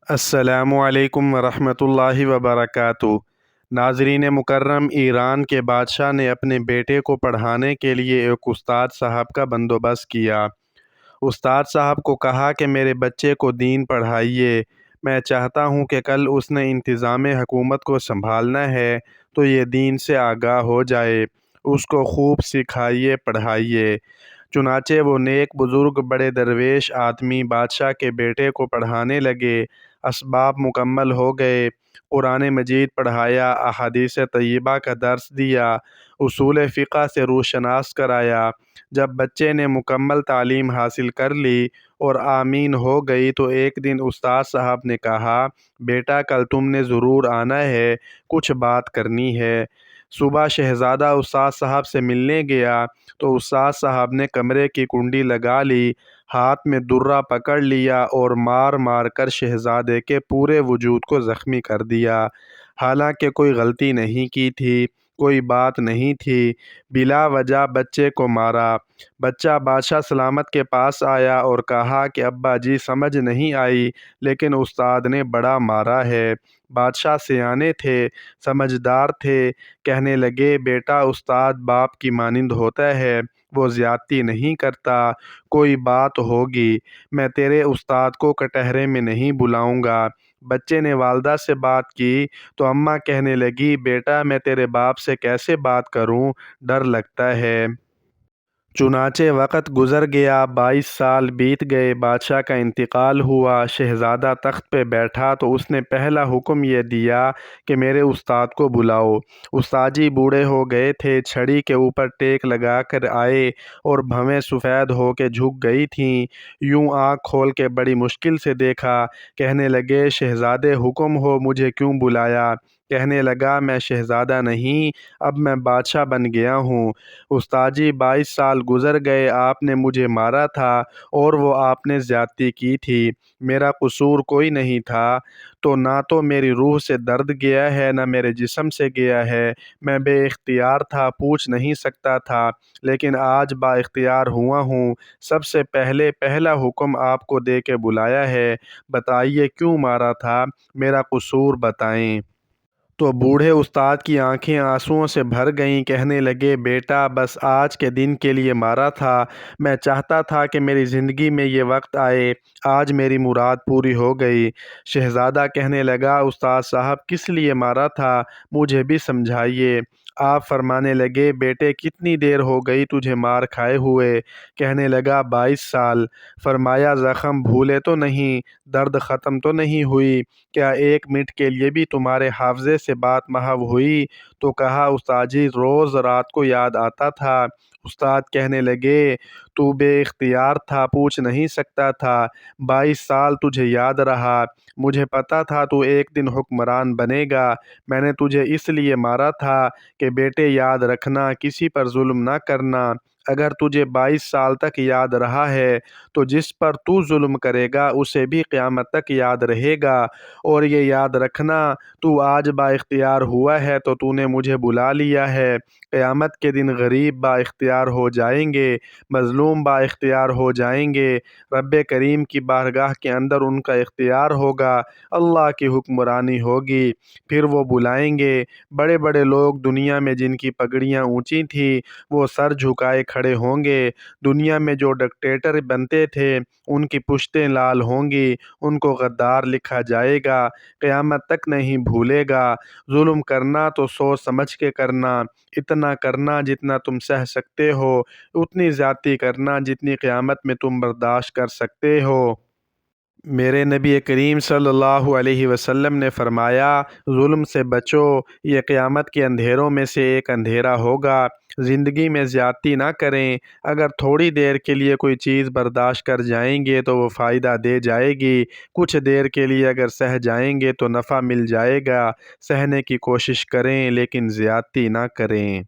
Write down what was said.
السلام علیکم ورحمۃ اللہ وبرکاتہ۔ ناظرین مکرم، ایران کے بادشاہ نے اپنے بیٹے کو پڑھانے کے لیے ایک استاد صاحب کا بندوبست کیا۔ استاد صاحب کو کہا کہ میرے بچے کو دین پڑھائیے، میں چاہتا ہوں کہ کل اس نے انتظام حکومت کو سنبھالنا ہے تو یہ دین سے آگاہ ہو جائے، اس کو خوب سکھائیے پڑھائیے۔ چنانچہ وہ نیک بزرگ بڑے درویش آدمی بادشاہ کے بیٹے کو پڑھانے لگے۔ اسباب مکمل ہو گئے، قرآن مجید پڑھایا، احادیث طیبہ کا درس دیا، اصول فقہ سے روشناس کرایا۔ جب بچے نے مکمل تعلیم حاصل کر لی اور آمین ہو گئی تو ایک دن استاد صاحب نے کہا، بیٹا کل تم نے ضرور آنا ہے، کچھ بات کرنی ہے۔ صبح شہزادہ استاد صاحب سے ملنے گیا تو استاد صاحب نے کمرے کی کنڈی لگا لی، ہاتھ میں درہ پکڑ لیا اور مار مار کر شہزادے کے پورے وجود کو زخمی کر دیا۔ حالانکہ کوئی غلطی نہیں کی تھی، کوئی بات نہیں تھی، بلا وجہ بچے کو مارا۔ بچہ بادشاہ سلامت کے پاس آیا اور کہا کہ ابا جی سمجھ نہیں آئی، لیکن استاد نے بڑا مارا ہے۔ بادشاہ سیانے تھے، سمجھدار تھے، کہنے لگے، بیٹا استاد باپ کی مانند ہوتا ہے، وہ زیادتی نہیں کرتا، کوئی بات ہوگی، میں تیرے استاد کو کٹہرے میں نہیں بلاؤں گا۔ بچے نے والدہ سے بات کی تو اماں کہنے لگی، بیٹا میں تیرے باپ سے کیسے بات کروں، ڈر لگتا ہے۔ چنانچہ وقت گزر گیا، 22 سال بیت گئے، بادشاہ کا انتقال ہوا۔ شہزادہ تخت پہ بیٹھا تو اس نے پہلا حکم یہ دیا کہ میرے استاد کو بلاؤ۔ استاد جی بوڑھے ہو گئے تھے، چھڑی کے اوپر ٹیک لگا کر آئے اور بھویں سفید ہو کے جھک گئی تھیں۔ یوں آنکھ کھول کے بڑی مشکل سے دیکھا، کہنے لگے، شہزادے حکم ہو، مجھے کیوں بلایا؟ کہنے لگا، میں شہزادہ نہیں، اب میں بادشاہ بن گیا ہوں۔ استاد جی 22 سال گزر گئے، آپ نے مجھے مارا تھا اور وہ آپ نے زیادتی کی تھی، میرا قصور کوئی نہیں تھا، تو نہ تو میری روح سے درد گیا ہے نہ میرے جسم سے گیا ہے، میں بے اختیار تھا، پوچھ نہیں سکتا تھا، لیکن آج با اختیار ہوا ہوں، سب سے پہلا حکم آپ کو دے کے بلایا ہے، بتائیے کیوں مارا تھا، میرا قصور بتائیں۔ تو بوڑھے استاد کی آنکھیں آنسوؤں سے بھر گئیں، کہنے لگے، بیٹا بس آج کے دن کے لیے مارا تھا، میں چاہتا تھا کہ میری زندگی میں یہ وقت آئے، آج میری مراد پوری ہو گئی۔ شہزادہ کہنے لگا، استاد صاحب کس لیے مارا تھا، مجھے بھی سمجھائیے۔ آپ فرمانے لگے، بیٹے کتنی دیر ہو گئی تجھے مار کھائے ہوئے؟ کہنے لگا، 22 سال۔ فرمایا، زخم بھولے تو نہیں، درد ختم تو نہیں ہوئی؟ کیا 1 منٹ کے لیے بھی تمہارے حافظے سے بات محو ہوئی؟ تو کہا، استاد جی روز رات کو یاد آتا تھا۔ استاد کہنے لگے، تو بے اختیار تھا، پوچھ نہیں سکتا تھا، 22 سال تجھے یاد رہا، مجھے پتا تھا تو ایک دن حکمران بنے گا، میں نے تجھے اس لیے مارا تھا کہ بیٹے یاد رکھنا، کسی پر ظلم نہ کرنا، اگر تجھے 22 سال تک یاد رہا ہے تو جس پر تو ظلم کرے گا اسے بھی قیامت تک یاد رہے گا، اور یہ یاد رکھنا، تو آج با اختیار ہوا ہے تو تو نے مجھے بلا لیا ہے، قیامت کے دن غریب با اختیار ہو جائیں گے، مظلوم با اختیار ہو جائیں گے، رب کریم کی بارگاہ کے اندر ان کا اختیار ہوگا، اللہ کی حکمرانی ہوگی، پھر وہ بلائیں گے، بڑے بڑے لوگ دنیا میں جن کی پگڑیاں اونچی تھیں وہ سر جھکائے کھڑے ہوں گے، دنیا میں جو ڈکٹیٹر بنتے تھے ان کی پشتیں لال ہوں گی، ان کو غدار لکھا جائے گا، قیامت تک نہیں بھولے گا۔ ظلم کرنا تو سوچ سمجھ کے کرنا، اتنا کرنا جتنا تم سہ سکتے ہو، اتنی زیادتی کرنا جتنی قیامت میں تم برداشت کر سکتے ہو۔ میرے نبی کریم صلی اللہ علیہ وسلم نے فرمایا، ظلم سے بچو، یہ قیامت کے اندھیروں میں سے ایک اندھیرا ہوگا۔ زندگی میں زیادتی نہ کریں، اگر تھوڑی دیر کے لیے کوئی چیز برداشت کر جائیں گے تو وہ فائدہ دے جائے گی، کچھ دیر کے لیے اگر سہ جائیں گے تو نفع مل جائے گا، سہنے کی کوشش کریں لیکن زیادتی نہ کریں۔